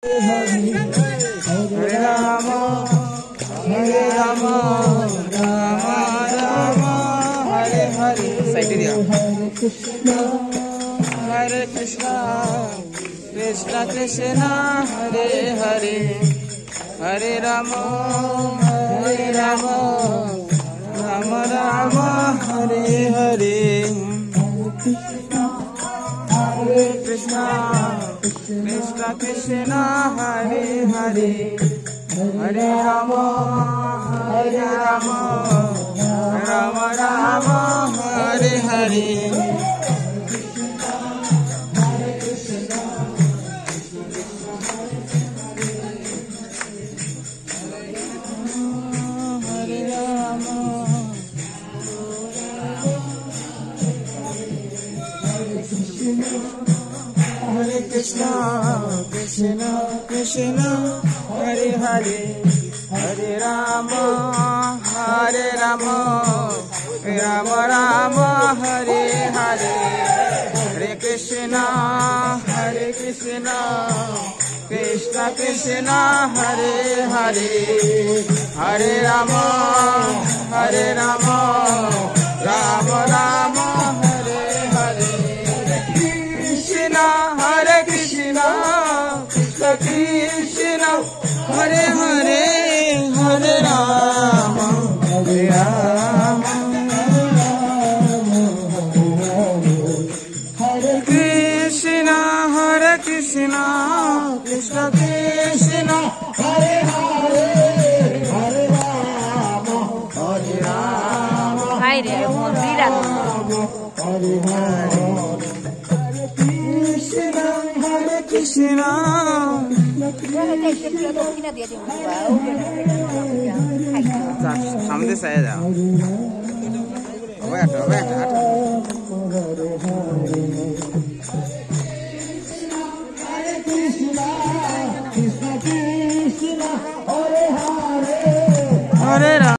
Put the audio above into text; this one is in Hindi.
हरे राम राम राम हरे हरे। साइड दिया। हरे कृष्णा कृष्णा कृष्णा हरे हरे। हरे राम राम राम हरे हरे। हरे कृष्णा कृष्णा कृष्णा हरे हरे। हरे राम राम राम हरे हरे। हरे कृष्णा कृष्णा कृष्णा हरे हरे। हरे राम राम राम हरे हरे। हरे कृष्णा कृष्णा कृष्णा हरे हरे। हरे राम राम राम हरे हरे। हरे कृष्णा कृष्ण कृष्ण हरे हरे। हरे राम हरे कृष्णा कृष्ण कृष्ण हरे हरे। हरे राम हाय रे मोदीरा हरे हरे। कृष्णा सामने से आया जाओ। बैठो बैठो। हरे कृष्णा कृष्ण कृष्ण हरे हरे। हरे